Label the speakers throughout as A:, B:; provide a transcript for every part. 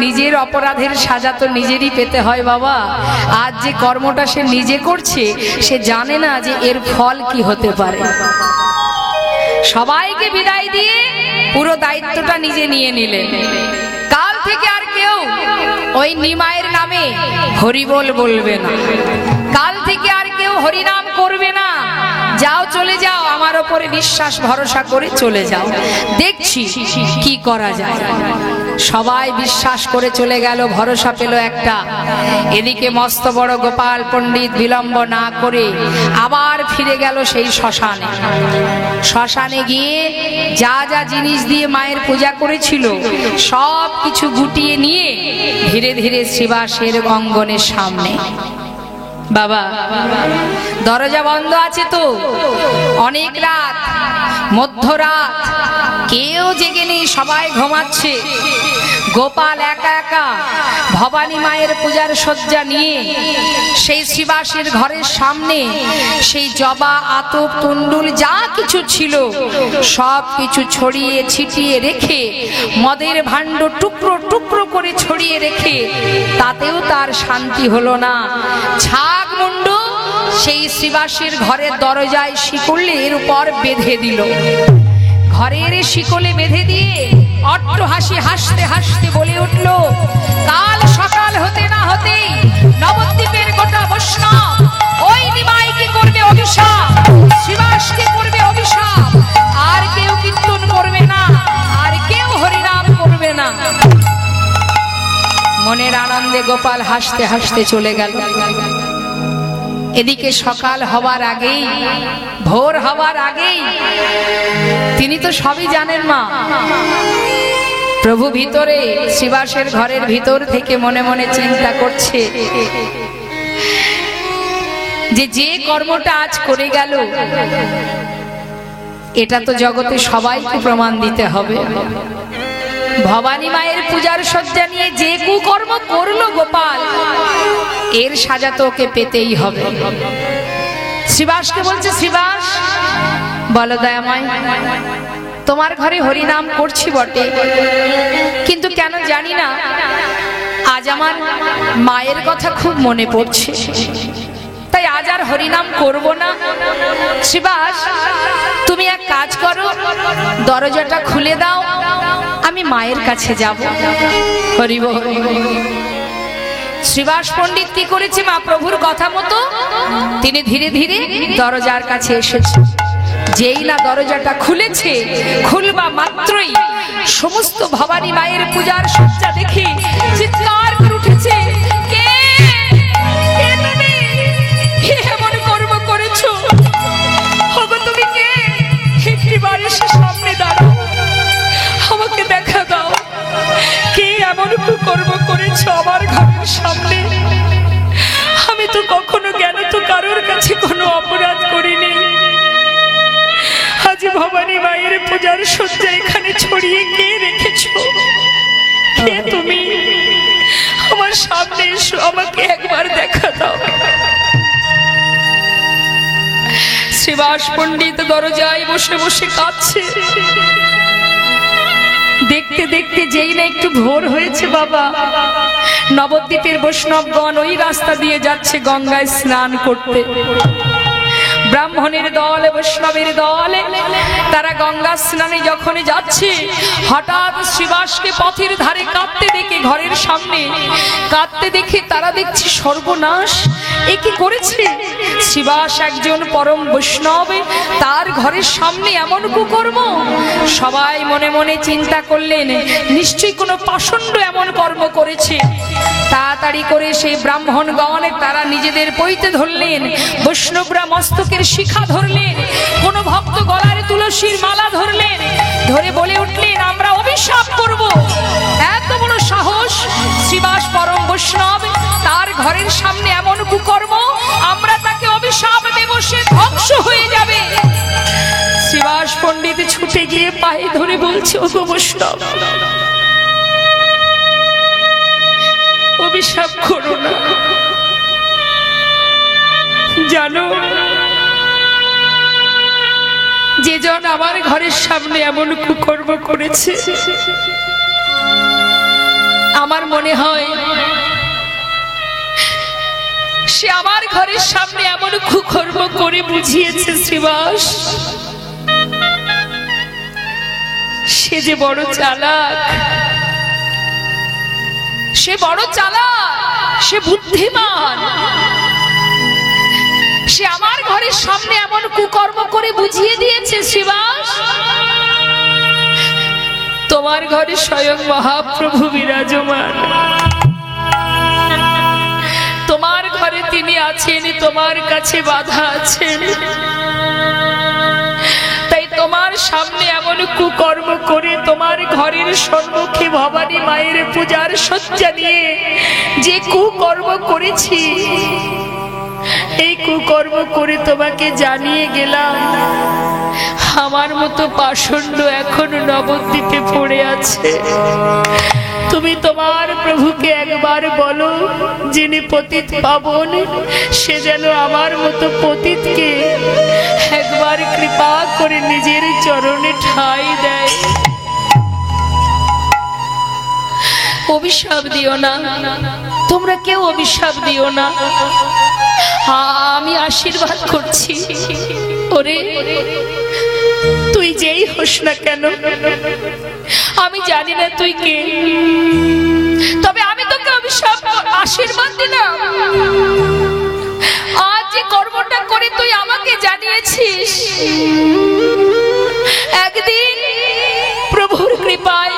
A: নিজের অপরাধের সাজা তো নিজেরই পেতে হয় বাবা। আজ যে কর্মটা সে নিজে করছে সে জানে না যে এর ফল কি হতে পারে। সবাইকে বিদায় দিয়ে পুরো দায়িত্বটা নিজে নিয়ে নিলেন। কাল থেকে আর কেউ ওই নিমাইয়ের নামে হরিবোল বলবে না, কাল থেকে আর কেউ হরিনাম করবে না। যাও চলে যাও, আমার ওপরে বিশ্বাস ভরসা করে চলে যাও, দেখছি কি করা যায়। সবাই বিশ্বাস করে চলে গেল, ভরসা পেল একটা। এদিকে মস্ত বড় গোপাল পণ্ডিত বিলম্ব না করে আবার ফিরে গেল সেই শ্মশানে। শ্মশানে গিয়ে যা যা জিনিস দিয়ে মায়ের পূজা করেছিল সব কিছু গুটিয়ে নিয়ে ধীরে ধীরে শ্রীবাসের অঙ্গনের সামনে। বাবা দরজা বন্ধ আছে তো, অনেক রাত, মধ্যরাত, কেউ জেগে নেই, সবাই ঘুমাচ্ছে। গোপাল একা একা ভবানী মায়ের পূজার সজ্জা নিয়ে সেই শ্রীবাসের ঘরের সামনে সেই জবা আতপ তুণ্ডুল যা কিছু ছিল সব কিছু ছড়িয়ে ছিটিয়ে রেখে, মদের ভাণ্ড টুকরো টুকরো করে ছড়িয়ে রেখে, তাতেও তার শান্তি হলো না। ছাগ মুন্ডু সেই শ্রীবাসের ঘরের দরজায় শিকলের উপর বেঁধে দিল। ঘরের শিকলে বেঁধে দিয়ে অট্ট হাসি হাসতে হাসতে বলে উঠল, কাল সকাল হতে না হতেই নবদ্বীপের গোটা বৈষ্ণব ওই নিমাইকে করবে অভিশাপ, শ্রীবাসকে করবে অভিশাপ। আর কেউ কীর্তন করবে না, আর কেউ হরিনাম করবে না। মনের আনন্দে গোপাল হাসতে হাসতে চলে গেল। এদিকে সকাল হওয়ার আগেই, ভোর হওয়ার আগেই, তিনি তো সবই জানেন মা, প্রভু ভিতরে শ্রীবাসের ঘরের ভিতর থেকে মনে মনে চিন্তা করছে যে যে কর্মটা আজ করে গেল এটা তো জগতে সবাইকে প্রমাণ দিতে হবে। ভবানী মায়ের পূজার সজ্জা নিয়ে যে কুকর্ম করলো গোপাল, এর সাজা তো ওকে পেতেই হবে। শ্রীবাসকে বলছে, শ্রীবাস বলো দয়াময়, তোমার ঘরে হরিনাম করছি বটে, কিন্তু কেন জানি না আজ আমার মায়ের কথা খুব মনে পড়ছে, তাই আজ আর হরিনাম করব না। শ্রীবাস তুমি এক কাজ করো, দরজাটা খুলে দাও, আমি মায়ের কাছে যাব। হরি বল। শ্রীবাস পণ্ডিত কি করেছে, মা প্রভুর কথা মতো তিনি ধীরে ধীরে দরজার কাছে এসেছে। যেই না দরজাটা খুলেছে, খুলবা মাত্রই সমস্ত ভবানী মায়ের পূজার সজ্জা দেখে চিৎকার করে উঠেছে, কে তুমি, কি এমন কর্ম করেছো? ওগো তুমি কে? একটিবার এসে সামনে দাঁড়াও, আমাকে দেখা দাও, কে এমন কর্ম করেছো আমার ঘরের সামনে? আমি তো কখনো জ্ঞান তো কারোর কাছে কোনো অপরাধ করিনি। আজ ভবানী মায়ের পূজার সজ্জা এখানে ছড়িয়ে কে রেখেছো? কে তুমি? আমার সামনে এসো, আমাকে একবার দেখা দাও। শ্রীবাস পণ্ডিত দরজায় বসে বসে কাঁদছে। দেখতে দেখতে যেই না একটু ভোর হয়েছে বাবা, নবদ্বীপের বৈষ্ণবগণ ওই রাস্তা দিয়ে যাচ্ছে গঙ্গায় স্নান করতে। ব্রাহ্মণের দল, বৈষ্ণবের দল, তারা গঙ্গা স্নানে যখন যাচ্ছে, হঠাৎ শ্রীবাসকে পথের ধারে কাঁদতে দেখে, ঘরের সামনে কাঁদতে দেখে তারা দেখছে সর্বনাশ, এ কি করেছে? শ্রীবাস একজন পরম বৈষ্ণব, তার ঘরের সামনে এমন কুকর্ম। সবাই মনে মনে চিন্তা করলেন নিশ্চয়ই কোনো পাষণ্ড এমন কর্ম করেছে। তাড়াতাড়ি করে সেই ব্রাহ্মণগণ তারা নিজেদের পৈতে ধরলেন, বৈষ্ণবরা মস্তকের শিখা ধরলেন, কোন ভক্ত গলার তুলসীর মালা ধরলেন, ধরে বলে উঠলেন আমরা অভিশাপ করব। এত বড় সাহস! শ্রীবাস পরম বৈষ্ণব, তার ঘরের সামনে এমন কুকর্ম, আমরা তাকে অভিশাপ দেব, সে ধ্বংস হয়ে যাবে। শ্রীবাস পণ্ডিত ছুটে গিয়ে পায়ে ধরে বলছে, ওগো বৈষ্ণব, অভিশাপ করো না। জানো, যে জন আমার ঘরের সামনে এমন কুকর্ম করেছে, আমার মনে হয় সে আমার ঘরের সামনে এমন কুকর্ম করে বুঝিয়েছে শ্রীবাস, সে যে বড় চালাক, সে বড় চালাক, সে বুদ্ধিমান। সে আমার ঘরের সামনে এমন কুকর্ম করে বুঝিয়ে দিয়েছে শ্রীবাস, তোমার ঘরে স্বয়ং মহাপ্রভু বিরাজমান। তোমার ঘরে তিনি আছেন, তোমার কাছে বাধা আছেন, তাই তোমার সামনে এমন কুকর্ম করে তোমার ঘরের সম্মুখে ভবানী মায়ের পূজার শয্যা নিয়ে যে কুকর্ম করেছি, এই কুকর্ম করে তোমাকে জানিয়ে গেলাম আমার মতো পাষণ্ড এখন নবদ্বীপে পড়ে আছে। তুমি তোমার প্রভুকে একবার বলো, যিনি পতিত পাবন, সে যেন আমার মতো পতিতকে একবার কৃপা করে নিজের চরণে ঠাঁই দেয়। অভিশাপ দিও না, তোমরা কেউ অভিশাপ দিও না, আমি আশীর্বাদ করছি। ওরে তুই যেই হোস না কেন, আমি জানি না তুই কে, তবে আমি তোকে অভিশাপ আশীর্বাদ দিলাম। আজ যে কর্মটা করে তুই আমাকে জানিয়েছিস, একদিন প্রভুর কৃপায়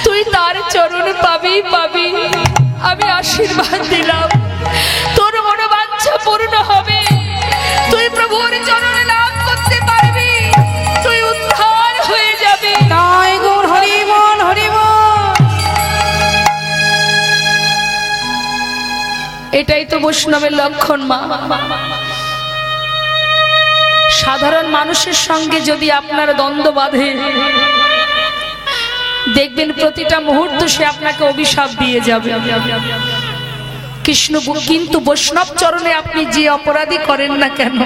A: তুই তার চরণ পাবি পাবি। আমি আশীর্বাদ দিলাম তোর মনোবাঞ্ছা পূর্ণ হবে, তুই প্রভুর চরণে লাভ করতে পারবি, তুই উদ্ধার হয়ে যাবি। তাই গৌর হরি বল, হরি বল। এটাই তো বৈষ্ণবের লক্ষণ মা। সাধারণ মানুষের সঙ্গে যদি আপনার দ্বন্দ্ব বাঁধে, দেখবেন প্রতিটা মুহূর্ত সে আপনাকে অভিশাপ দিয়ে যাবে। কৃষ্ণ কিন্তু বৈষ্ণব চরণে আপনি যে অপরাধী করেন না কেন,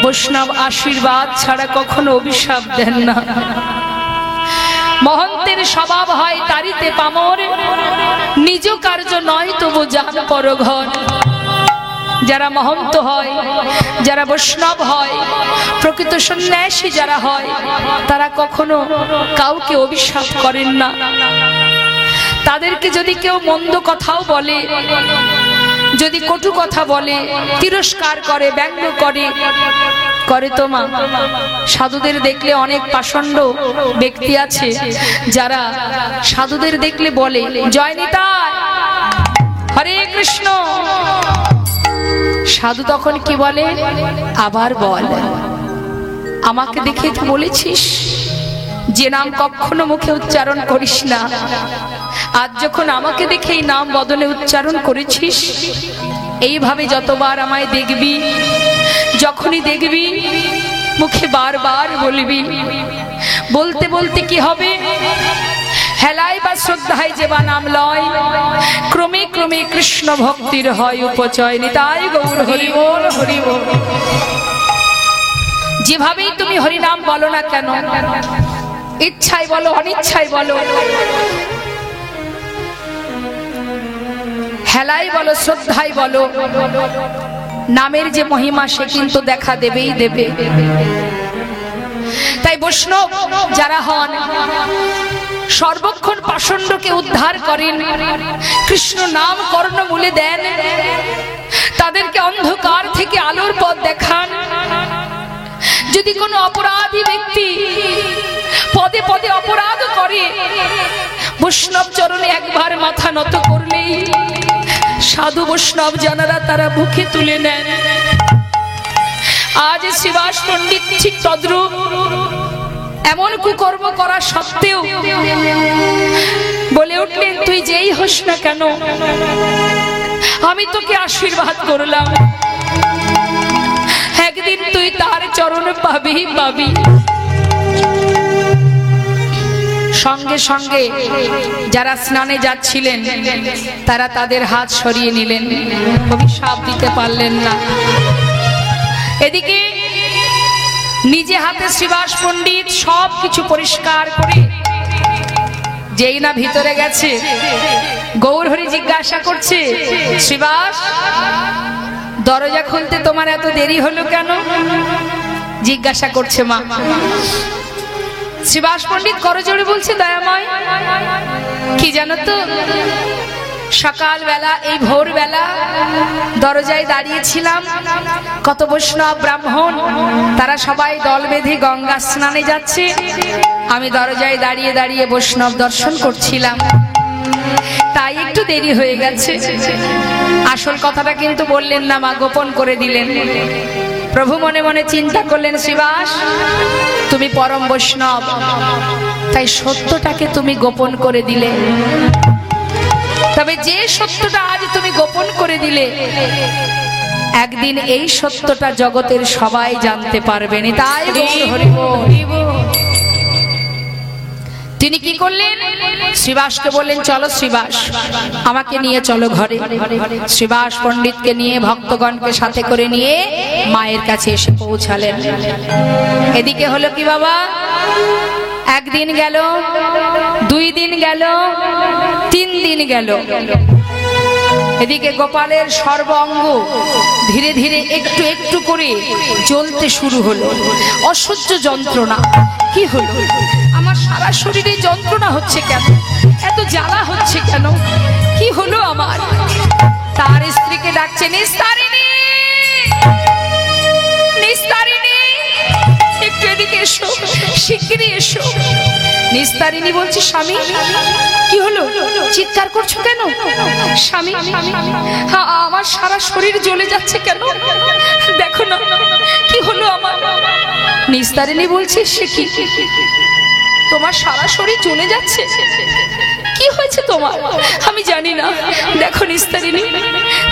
A: বৈষ্ণব আশীর্বাদ ছাড়া কখনো অভিশাপ দেন না। মহন্তের স্বভাব হয় তারিতে পামর, নিজ কার্য নয় তবু যান পরঘর। যারা মহন্ত হয়, যারা বৈষ্ণব হয়, প্রকৃত সন্ন্যাসী যারা হয়, তারা কখনো কাউকে অভিশাপ করেন না। তাদেরকে যদি কেউ মন্দ কথাও বলে, যদি কটু কথা বলে, তিরস্কার করে, ব্যঙ্গ করে, করে তো মা। সাধুদের দেখলে অনেক পাষণ্ড ব্যক্তি আছে যারা সাধুদের দেখলে বলে জয় নিতাই, হরে কৃষ্ণ। সাধু তখন কি বলে, আবার বল, আমাকে দেখে তো বলেছিস যে নাম কখনো মুখে উচ্চারণ করিস না, আজ যখন আমাকে দেখে এই নাম বদলে উচ্চারণ করেছিস, এইভাবে যতবার আমায় দেখবি, যখনই দেখবি মুখে বারবার বলবি। বলতে বলতে কি হবে, হেলায় বা শ্রদ্ধায় যেবা নাম লয়, ক্রমে ক্রমে কৃষ্ণ ভক্তির হয় উপচয়। নিতাই গৌর হরি বল, হরি বল। যেভাবেই তুমি হরি নাম বলো না কেন, ইচ্ছায় বলো অনিচ্ছায় বলো, হেলায় বলো শ্রদ্ধায় বলো, নামের যে মহিমা সে কিন্তু দেখা দেবেই দেবে। তাই বৈষ্ণব যারা হন সর্বক্ষণ পাষণ্ডকে উদ্ধার করেন, কৃষ্ণ নাম কর্ণমূলে দেন, তাদেরকে অন্ধকার থেকে আলোর পথ দেখান। যদি কোনো অপরাধী ব্যক্তি পদে পদে অপরাধ করে, বৈষ্ণব চরণে একবার মাথা নত করলেই সাধু বৈষ্ণব জানারা তারা বুকে তুলে নেন। আজ শ্রীবাস পণ্ডিত ঠিক তদ্রূপ এমন কুকর্ম করা সত্ত্বেও বলে উঠলেন, তুই যেই হোস না কেন, আমি তোকে আশীর্বাদ করলাম, একদিন তুই তার চরণ পাবি পাবি। সঙ্গে সঙ্গে যারা স্নানে যাচ্ছিলেন তারা তাদের হাত সরিয়ে নিলেন, অভিশাপ দিতে পারলেন না। এদিকে নিজে হাতে শ্রীবাস পণ্ডিত সব কিছু পরিষ্কার করে যেই না ভিতরে গেছে গৌরহরি জিজ্ঞাসা করছে, শ্রীবাস দরজা খুলতে তোমার এত দেরি হলো কেন? জিজ্ঞাসা করছে মা। শ্রীবাস পণ্ডিত করজোড়ে বলছে, দয়াময় কি জানো তো, সকালবেলা এই ভোরবেলা দরজায় দাঁড়িয়েছিলাম, কত বৈষ্ণব ব্রাহ্মণ তারা সবাই দল বেঁধে গঙ্গা স্নানে যাচ্ছে, আমি দরজায় দাঁড়িয়ে দাঁড়িয়ে বৈষ্ণব দর্শন করছিলাম, তাই একটু দেরি হয়ে গেছে। আসল কথাটা কিন্তু বললেন না মা, গোপন করে দিলেন। প্রভু মনে মনে চিন্তা করলেন, শ্রীবাস তুমি পরম বৈষ্ণব, তাই সত্যটাকে তুমি গোপন করে দিলে। তবে যে সত্যটা আজ তুমি গোপন করে দিলে, একদিন এই সত্যটা জগতের সবাই জানতে পারবেন। তাই তিনি কি করলেন, শ্রীবাসকে বললেন, চলো শ্রীবাস আমাকে নিয়ে চলো ঘরে। শ্রীবাস পণ্ডিতকে নিয়ে ভক্তগণকে সাথে করে নিয়ে মায়ের কাছে এসে পৌঁছালেন। এদিকে হলো কি বাবা, একদিন গেল, 2 দিন গেল, 3 দিন গেল। এদিকে গোপালের সর্ব অঙ্গ ধীরে ধীরে একটু একটু করে জ্বলতে শুরু হলো। অসহ্য যন্ত্রণা। কি হলো, আমার সারা শরীরে যন্ত্রণা হচ্ছে কেন, এত জ্বালা হচ্ছে কেন, কি হলো আমার? তার স্ত্রীকে ডাকছে, নিস্তারিণী, নিস্তারিণী একটু এদিকে এসো, শিগগিরই এসো। নিস্তারিণী বলছে, স্বামী কি হলো, চিৎকার করছো কেন? স্বামী আমার সারা শরীর জ্বলে যাচ্ছে কেন, দেখো না কি হলো আমার। নিস্তারিণী বলছে, সে কি, তোমার সারা শরীর জ্বলে যাচ্ছে, কি হয়েছে তোমার? আমি জানি না, দেখো নিস্তারিণী,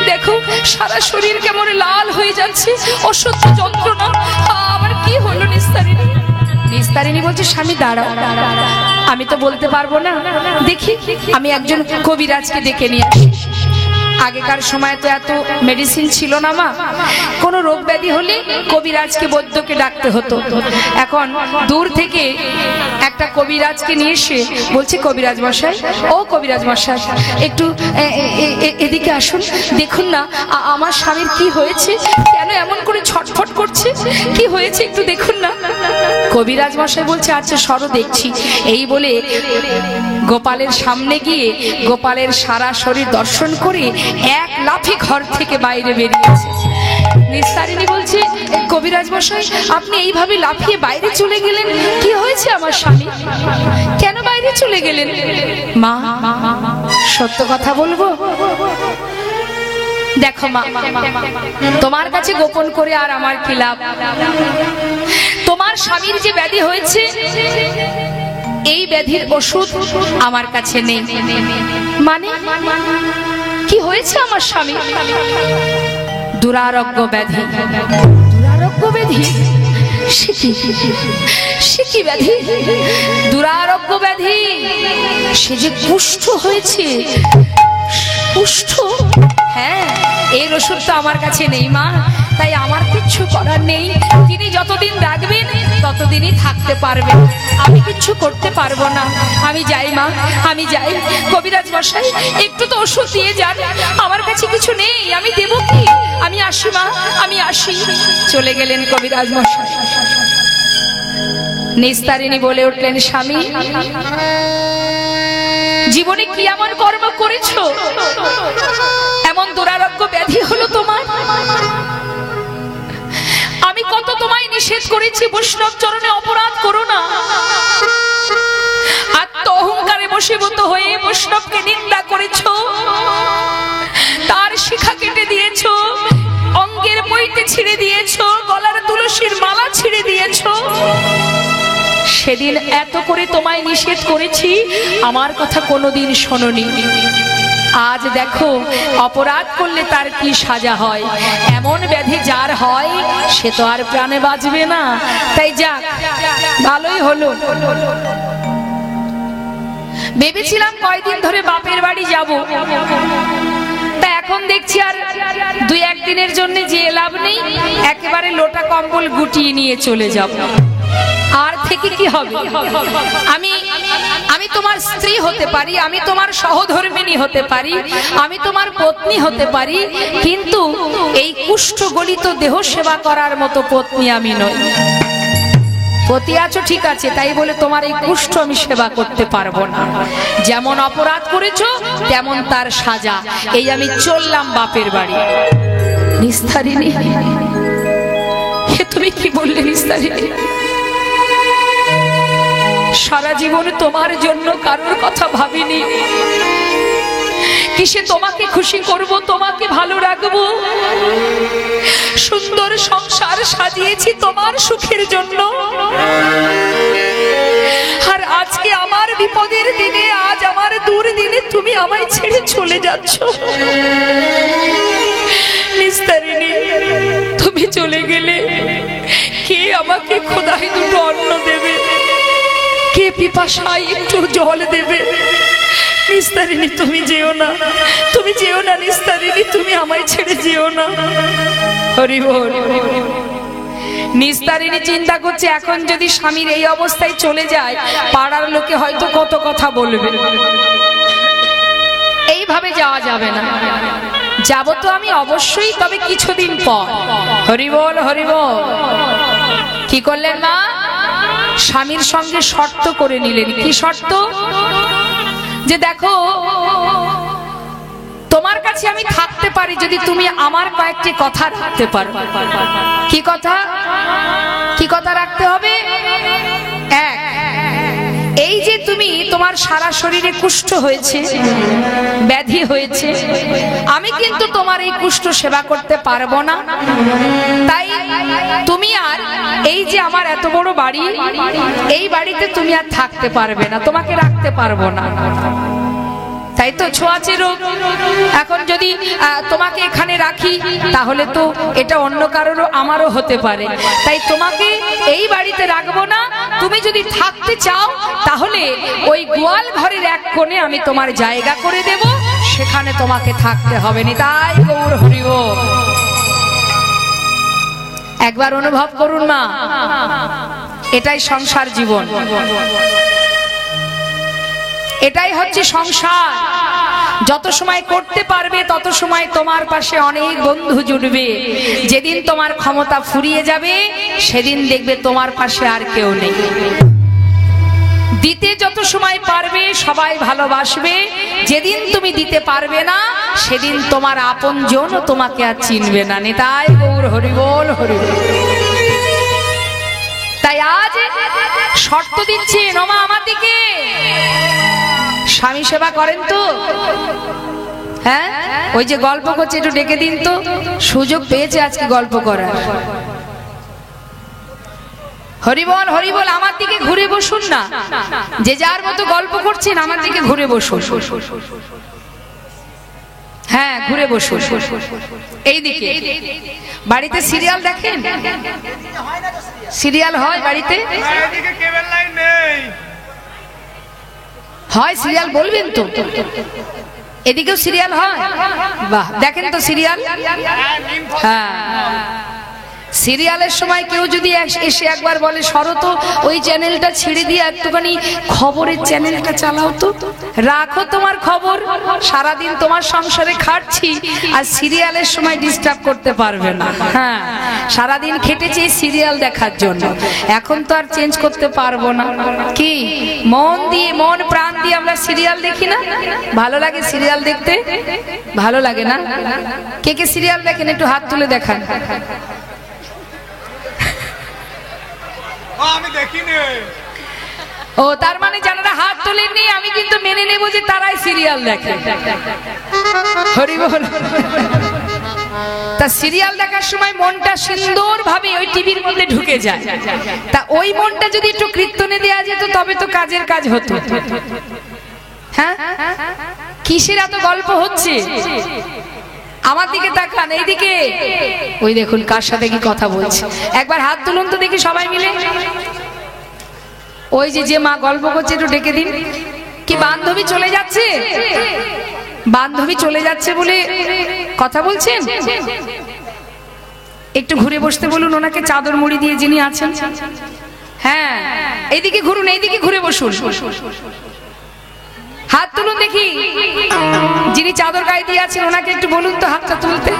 A: দেখো সারা শরীর কেমন লাল হয়ে যাচ্ছে, অসহ্য যন্ত্রণা, আমার কি হলো নিস্তারিণী? নিস্তারিণী বলছে, স্বামী দাঁড়াও, আমি তো বলতে পারবো না, দেখি আমি একজন কবিরাজকে ডেকে নিয়ে আসি। আগেকার সময় তো এত মেডিসিন ছিল না মা, কোনো রোগ ব্যাধি হলে কবিরাজকে বৈদ্যকে ডাকতে হতো। এখন দূর থেকে একটা কবিরাজকে নিয়ে এসে বলছে, কবিরাজ মশাই, ও কবিরাজ মশাই একটু এদিকে আসুন, দেখুন না আমার স্বামীর কি হয়েছে, কেন এমন করে ছটফট করছে, কি হয়েছে একটু দেখুন না। কবিরাজ মশাই বলছে, আচ্ছা সরো দেখছি। এই বলে গোপালের সামনে গিয়ে গোপালের সারা শরীর দর্শন করে এক লাফে ঘর থেকে বাইরে বেরিয়েছে। নিস্তারিণী বলছে, কবিরাজ মশাই আপনি এইভাবে লাফিয়ে বাইরে চলে গেলেন, কি হয়েছে আমার স্বামী, কেন বাইরে চলে গেলেন? মা সত্য কথা বলবো, দেখো মা, তোমার কাছে গোপন করে আর আমার কি লাভ? তোমার স্বামীর যে ব্যাধি হয়েছে, এই ব্যাধির ওষুধ আমার কাছে নেই। মানে কি হয়েছে আমার স্বামী? দুরারোগ্য ব্যাধি। দুরারোগ্য ব্যাধি? সে কি ব্যাধি? দুরারোগ্য ব্যাধি, সে যে কুষ্ঠ হয়েছে। কুষ্ঠ? হ্যাঁ, এর ওষুধ তো আমার কাছে নেই মা, তাই আমার কিচ্ছু করার নেই। তিনি যতদিন রাখবেন ততদিনই থাকতে পারবেন, আমি কিচ্ছু করতে পারবো না। আমি যাই মা, আমি যাই। কবিরাজ মশাই একটু তো ওষুধ দিয়ে যান, আমার কাছে কিছু নেই, আমি দেবো কি? আমি আসি মা, আমি আসি। চলে গেলেন কবিরাজ মশাই। নিস্তারিণী বলে উঠলেন, স্বামী জীবনে কি এমন কর্ম করেছো, এমন দুরারোগ্য ব্যাধি হলো তোমার? আমি কত তোমায় নিষেধ করেছি, বৈষ্ণব চরণে অপরাধ করো না। আত্ম অহংকারে বশীভূত হয়ে বৈষ্ণবকে নিন্দা করেছো, তার শিখা কেটে দিয়েছো, অঙ্গের বইতে ছিঁড়ে দিয়েছো, গলার তুলসীর মালা ছিঁড়ে দিয়েছো। সেদিন এত করে তোমায় নিষেধ করেছি, আমার কথা কোনোদিন শোনোনি। আজ দেখো অপরাধ করলে তার কি সাজা হয়। এমন ব্যাধি যার হয় সে তো আর প্রাণে বাঁচবে না। তাই যাক, ভালোই হলো। ভেবেছিলাম কয়দিন ধরে বাপের বাড়ি যাব, তা এখন দেখছি আর 2-1 দিনের জন্য যে লাভ নেই, একেবারে লোটা কম্বল গুটিয়ে নিয়ে চলে যাব। আর থেকে কি হবে? আমি আমি তোমার স্ত্রী হতে পারি, আমি তোমার সহধর্মিণী হতে পারি, আমি তোমার পত্নী হতে পারি, কিন্তু এই কুষ্ঠগলিত দেহ সেবা করার মতো পত্নী আমি নই। পতি আছো ঠিক আছে, তাই বলে তোমার এই কুষ্ঠ আমি সেবা করতে পারবো না। যেমন অপরাধ করেছো তেমন তার সাজা। এই আমি চললাম বাপের বাড়ি। নিস্তারিণী, তুমি কি বললে নিস্তারিণী? সারা জীবন তোমার জন্য কারোর কথা ভাবিনি, কিসে তোমাকে খুশি করব, তোমাকে ভালো রাখবো। সুন্দর সংসার সাজিয়েছি তোমার সুখের জন্য, আর আজকে আমার বিপদের দিনে, আজ আমার দুর্দিনে তুমি আমায় ছেড়ে চলে যাচ্ছ। নিস্তারিণী, তুমি চলে গেলে কে আমাকে খোদাই দুটো অন্ন দেবে, কে পিপাসায় একটু জল দেবে? নিস্তারিণী, তুমি যেও না, তুমি যেও না নিস্তারিণী, তুমি আমায় ছেড়ে যেও না। হরি বল। নিস্তারিণী চিন্তা করছে, এখন যদি স্বামীর এই অবস্থায় চলে যায়, পাড়ার লোকে হয়তো কত কথা বলবে, এইভাবে যাওয়া যাবে না। যাব তো আমি অবশ্যই, তবে কিছুদিন পর। হরি বল, হরি বল। কি করলেন মা? স্বামীর সঙ্গে শর্ত করে নিলেন। কি শর্ত? যে দেখো, তোমার কাছে আমি থাকতে পারি যদি তুমি আমার কয়েকটি কথা রাখতে পারো। কি কথা? কি কথা রাখতে হবে? এক, এই যে তুমি, তোমার সারা শরীরে কুষ্ঠ হয়েছে, ব্যাধি হয়েছে, আমি কিন্তু তোমার এই কুষ্ঠ সেবা করতে পারবো না। তাই তুমি আর এই যে আমার এত বড় বাড়ি, এই বাড়িতে তুমি আর থাকতে পারবে না, তোমাকে রাখতে পারবো না। তাই তো, ছোঁয়াচে রোগ। এখন যদি তোমাকে এখানে রাখি, তাহলে তো এটা অন্য কারোরও আমারও হতে পারে। তাই তোমাকে এই বাড়িতে রাখবো না। তুমি যদি থাকতে চাও, তাহলে ওই গোয়াল ঘরের এক কোণে আমি তোমার জায়গা করে দেব, সেখানে তোমাকে থাকতে হবে না। তাই গৌর হরি বল। একবার অনুভব করুন মা, এটাই সংসার জীবন, এটাই হচ্ছে সংসার। যত সময় করতে পারবে তত সময় তোমার পাশে অনেক বন্ধু জুটবে। যেদিন তোমার ক্ষমতা ফুরিয়ে যাবে, সেদিন দেখবে তোমার পাশে আর কেউ নেই। দিতে যত সময় পারবে সবাই ভালোবাসবে, যেদিন তুমি দিতে পারবে না, সেদিন তোমার আপনজন তোমাকে আর চিনবে না। নিতাই গৌর হরি বল, হরি বল। তাই আজ শর্ত দিচ্ছে নমা আমার দিকে। স্বামী সেবা করেন তো? হ্যাঁ, ওই যে গল্প করছে, একটু ডেকে দিন তো। সুযোগ পেয়েছে আজকে গল্প করার। হরিবল, হরিবল। আমার দিকে ঘুরে বসুন না, যে যার মতো গল্প করছেন আমার দিকে ঘুরে বসুন। হ্যাঁ, ঘুরে বসুন এই দিকে। বাড়িতে সিরিয়াল দেখেন? সিরিয়াল হয় বাড়িতে? হয় সিরিয়াল, বলবেন তো? এদিকেও সিরিয়াল হয়? বাহ, দেখেন তো সিরিয়াল। হ্যাঁ, সিরিয়ালের সময় কেউ যদি এসে একবার বলে, সরো তো ওই চ্যানেলটা ছেড়ে দিয়ে একটুখানি খবরের চ্যানেলটা চালাও তো, রাখো তোমার খবর, সারাদিন তোমার সংসারে খাটছি, আর সিরিয়ালের সময় ডিস্টার্ব করতে পারবে না। হ্যাঁ, সারাদিন খেটেছি সিরিয়াল দেখার জন্য, এখন তো আর চেঞ্জ করতে পারবো না। কি মন দিয়ে, মন প্রাণ দিয়ে আমরা সিরিয়াল দেখি না? ভালো লাগে সিরিয়াল দেখতে? ভালো লাগে না? কে কে সিরিয়াল দেখেন একটু হাত তুলে দেখান।
B: আমি দেখিনি।
A: ও, তার মানে যারা হাত তোলেননি, আমি কিন্তু মেনে নেব যে তারাই সিরিয়াল দেখে। হরি বল। তা সিরিয়াল দেখার সময় মনটা সুন্দরভাবে ওই টিভির মধ্যে ঢুকে যায়। তা ওই মনটা যদি একটু কীর্তনে দেওয়া যেত, তবে তো কাজের কাজ হতো। হ্যাঁ, কিসের এত গল্প হচ্ছে? আমার দিকে তাকান, এইদিকে। ওই দেখুন কার সাথে কি কথা বলছে। একবার হাত তুলুন তো দেখি সবাই মিলে। ওই যে মা গল্প করছে, একটু ডেকে দিন। কি বান্ধবী চলে যাচ্ছে? বান্ধবী চলে যাচ্ছে বলে কথা বলছেন? একটু ঘুরে বসতে বলুন ওনাকে, চাদর মুড়ি দিয়ে যিনি আছেন। হ্যাঁ, এইদিকে ঘুরুন, এইদিকে ঘুরে বসুন। হাত তুলুন দেখি, যিনি চাদর গায়ে দিয়ে আছেন ওনাকে একটু বলুন তো হাতটা তুলতে।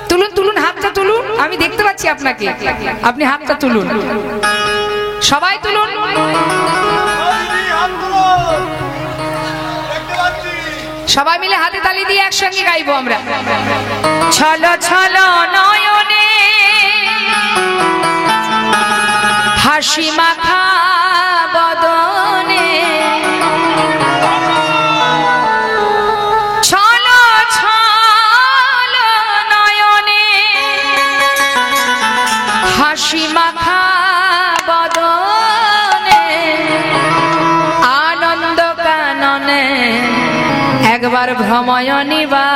A: তুলুন তুলুন, হাতটা তুলুন, আমি দেখতে পাচ্ছি আপনাকে, আপনি হাতটা তুলুন, সবাই তুলুন। সবাই মিলে হাতে তালি দিয়ে একসঙ্গে গাইবো আমরা। ছলো ছলো নয়নে হাসি মাখা বদনে, ছলো ছলো নয়নে হাসি মাখা বদনে, আনন্দ কাননে একবার ভ্রময় নিবা।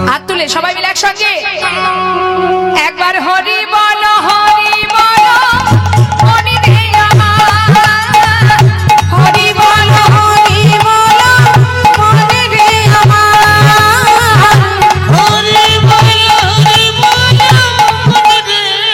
A: হাত তুলে সবাই মিলে একসঙ্গে একবার হরি বল হরি বল মনি দিয়া হরি বল হরি বল মনি দিয়া হরি বল হরি বল মনি দিয়া।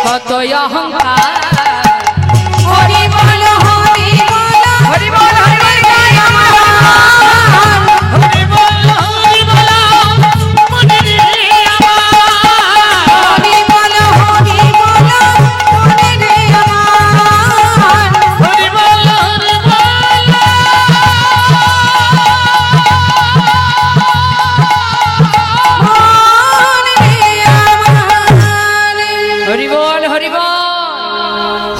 A: কতই অহংকার, হরি বল হরি বল হরি বল হরি বল হরি বল মনি দিয়া হরি বল হরি বল মনি দিয়া হরি বল হরি বল হরি বল হরি বল।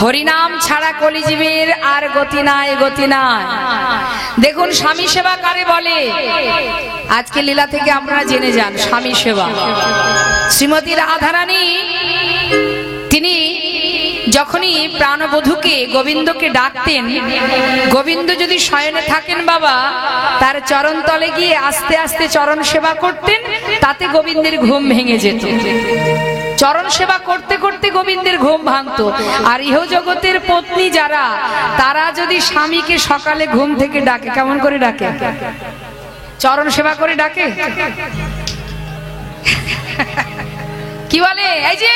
A: হরিনাম ছাড়া কলিজীবের আর গতি নাই, গতি নাই। দেখুন স্বামী সেবা কারে বলে, আজকে লীলা থেকে আপনারা জেনে যান স্বামী সেবা। শ্রীমতী রাধারানী তিনি যখনই প্রাণবধূকে গোবিন্দকে ডাকতেন, গোবিন্দ যদি শয়নে থাকেন বাবা তার চরণ তলে গিয়ে আস্তে আস্তে চরণ সেবা করতেন, তাতে গোবিন্দের ঘুম ভেঙে যেত। চরণ সেবা করতে করতে গোবিন্দের ঘুম ভাঙতো। আর ইহ জগতের পত্নী যারা, তারা যদি স্বামীকে সকালে ঘুম থেকে ডাকে, কেমন করে ডাকে? চরণ সেবা করে ডাকে। কি বলে, এই যে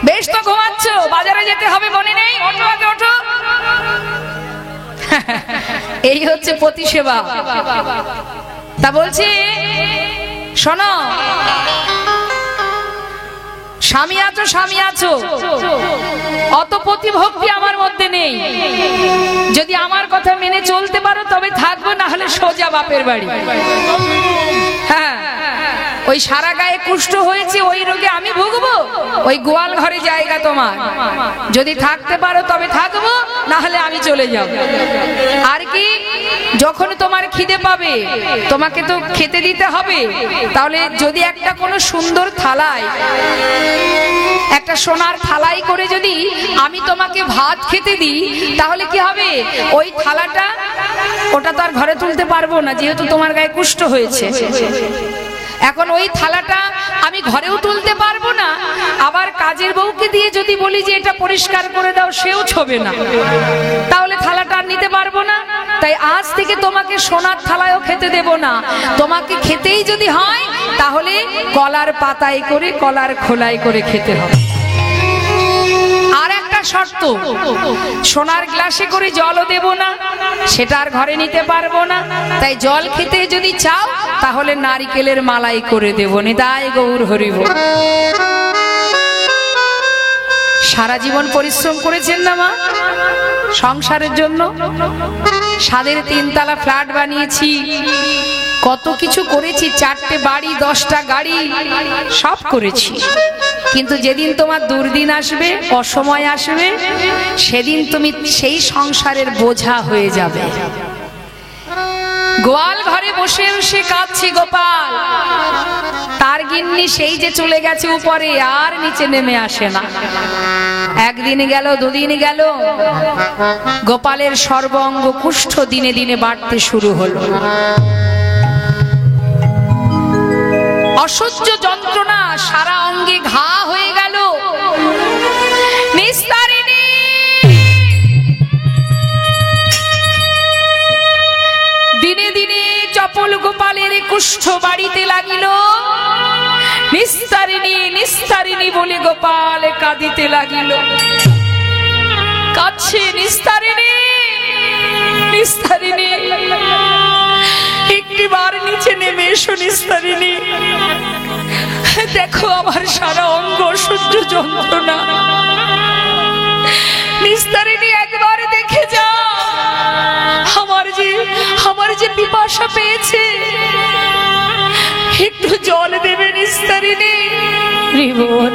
A: বেশ তো ঘুমাচ্ছ, বাজারে যেতে হবে মনে নেই, ওঠো আগে ওঠো। এই হচ্ছে পতি সেবা। তা বলছি শোনো, স্বামী আছো স্বামী আছো, অত প্রতিভক্তি আমার মধ্যে নেই। যদি আমার কথা মেনে চলতে পারো তবে থাকবো, না হলে সোজা বাপের বাড়ি। হ্যাঁ, ওই সারা গায়ে কুষ্ঠ হয়েছে, ওই রোগে আমি ভুগবো, ওই গোয়াল ঘরে জায়গা তোমার। যদি থাকতে পারো তবে থাকবো, না হলে আমি চলে যাব। আর কি যখন তোমার খিদে পাবে তোমাকে তো খেতে দিতে হবে, তাহলে যদি একটা কোনো সুন্দর থালায়, একটা সোনার থালাই করে যদি আমি তোমাকে ভাত খেতে দিই, তাহলে কি হবে? ওই থালাটা ওটা তো আর ঘরে তুলতে পারবো না, যেহেতু তোমার গায়ে কুষ্ঠ হয়েছে। এখন ওই থালাটা আমি ঘরেও তুলতে পারবো না, আবার কাজের বউকে দিয়ে যদি বলি যে এটা পরিষ্কার করে দাও, সেও ছবে না, তাহলে থালাটা আর নিতে পারবো না। তাই আজ থেকে তোমাকে সোনার থালায়ও খেতে দেব না, তোমাকে খেতেই যদি হয় তাহলে কলার পাতায় করে, কলার খোলায় করে খেতে হবে। আর একটা শর্ত, সোনার গ্লাসে করে জলও দেব না, সেটা আর ঘরে নিতে পারবো না। তাই জল খেতে যদি চাও তাহলে নারিকেলের মালাই করে দেব। নিতাই গৌর হরি বল। সারা জীবন পরিশ্রম করেছেন না মা সংসারের জন্য, স্বাদের 3 তলা ফ্ল্যাট বানিয়েছি, কত কিছু করেছি, 4টে বাড়ি, 10টা গাড়ি, সব করেছি। কিন্তু যেদিন তোমার দুর্দিন আসবে, অসময় আসবে, সেদিন তুমি সেই সংসারের বোঝা হয়ে যাবে। গোয়াল ঘরে বসে বসে কাঁদছে গোপাল, তার গিন্নি সেই যে চলে গেছে উপরে, আর নিচে নেমে আসে না। একদিন গেল, দুদিন গেল, গোপালের সর্বাঙ্গ কুষ্ঠ দিনে দিনে বাড়তে শুরু হলো। অসহ্য যন্ত্রণা, সারা অঙ্গে ঘা হয়ে গেল। নিস্তারিণী, দিনে দিনে চপল গোপালের কুষ্ঠ বাড়িতে লাগিল। নিস্তারিণী নিস্তারিণী বলে গোপাল কাঁদিতে লাগিল। কাঁদছে, নিস্তারিণী নিস্তারিণী, একটিবার নিচে নেমে এসো নিস্তারিণী, দেখো আমার সারা অঙ্গ অসহ্য যন্ত্রণা। নিস্তারিণী একবার দেখে যা, আমার যে পিপাসা পেয়েছে, একটু জল দেবে নিস্তারিণী। রিবন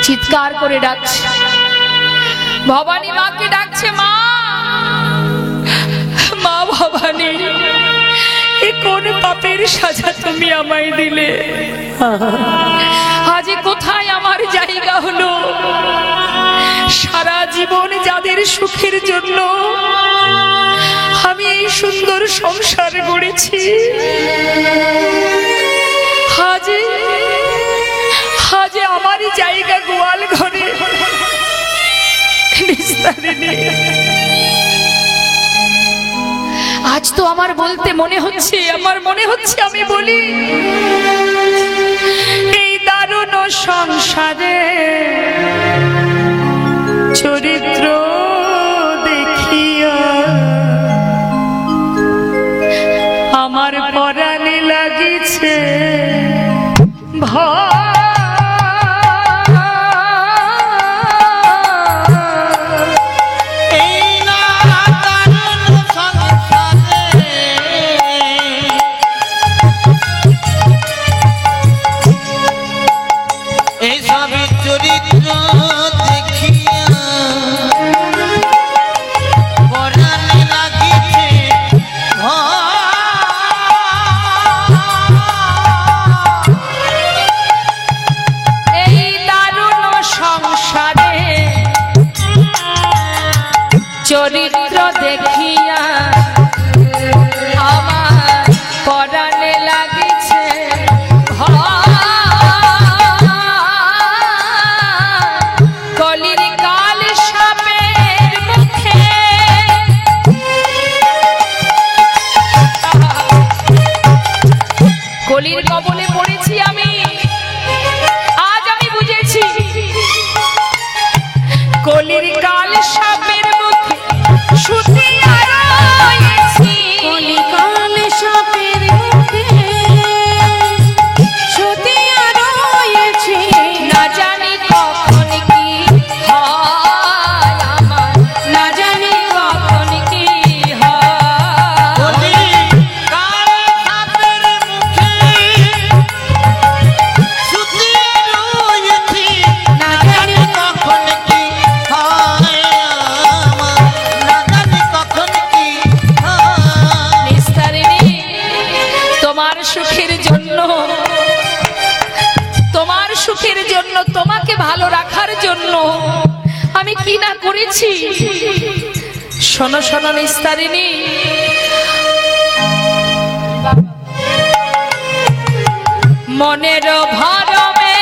A: চিৎকার করে ডাকছে, ভবানী মাকে ডাকছে, মা মা ভবানী, এ কোন পাপের সাজা তুমি আমায় দিলে? আজ কোথায় আমার জায়গা হলো? সারা জীবন যাদের সুখের জন্য আমি এই সুন্দর সংসার গড়েছি, আজ আমার জায়গা গোয়াল ঘরে। আজ তো আমার বলতে মনে হচ্ছে, আমি বলি, এই দারুণ সংসারে চরিত্র দেখিয়া আমার পরাণে লাগিছে ভয়। চরিত্র দেখিয়া আমার পরাণে লাগিছে কলির কাল সাপের মুখে। কলির কবলে পড়েছি আমি, আজ আমি বুঝেছি। কলির কাল সাপের মুখে শুধিয়া করেছি। শোনো শোনো নিস্তারিণী, মনের ভরমে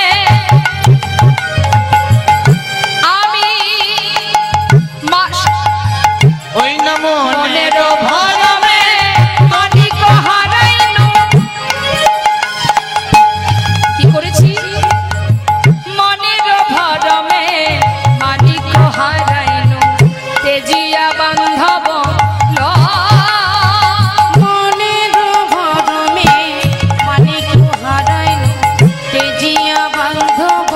A: আমি
B: ওই না
A: মনের ভরমে মানিক হারাইনু। কি করেছি? মনের ভরমে মানিক হারাইনু, তেজিয়া বান্ধব
C: মনের ভরমে মানিক হারাইনু, তেজিয়া বান্ধব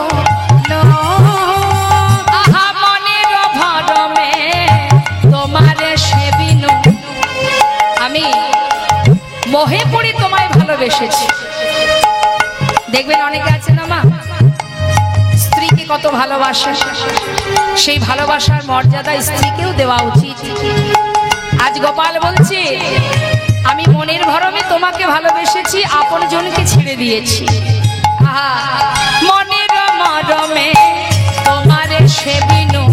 A: আহা মনের ভরমে তোমারে সেবিনু, আমি মোহে পড়ে তোমায় ভালোবেসেছি। দেখবেন অনেকে আছে না মা, স্ত্রীকে কত ভালোবাসে, সেই ভালোবাসার মর্যাদা স্ত্রীকেও দেওয়া উচিত। আজ গোপাল বলছে আমি মনের ভরমে তোমাকে ভালোবেসেছি, আপন জনকে ছেড়ে দিয়েছি। আহা মনের মরমে তোমারে সেবিনু,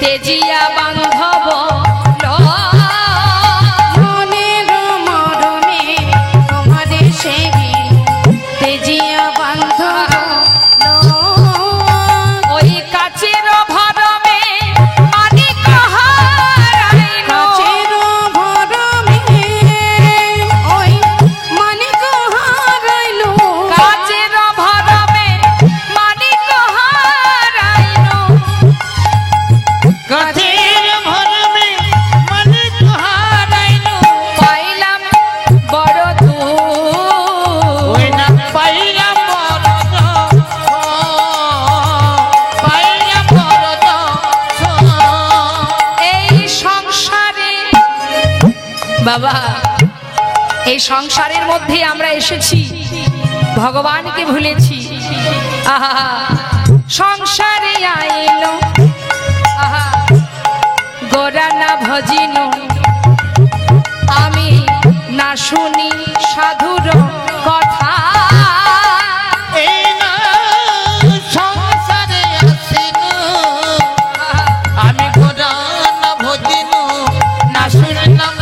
A: তেজিয়া বান্ধব
C: মনের মরমে তোমারে সেবিনু, তেজিয়া বান্ধব
A: ওই কাচের ভরমে মানিক হারাইনু।
C: কাচের ভরমে ওই মানিক হারাইলু,
A: কাচের ভরমে মানিক হারাইনু।
B: কাঠের ভরমে মানিক হারাইনু,
A: পাইলাম বড় দুঃখ,
B: ওই না পাইলাম বড় দুঃখ, পাইলাম বড় দুঃখ।
A: এই সংসারে বাবা, এই সংসারের মধ্যে আমরা এসেছি, ভগবানকে ভুলেছি। আহা সংসারে আইলো, আহা গোরা না ভজিনো, আমি না শুনি সাধুর কথা।
B: এই না সংসারে আসিনু, আমি গোরা না ভজিনু, না শুনলাম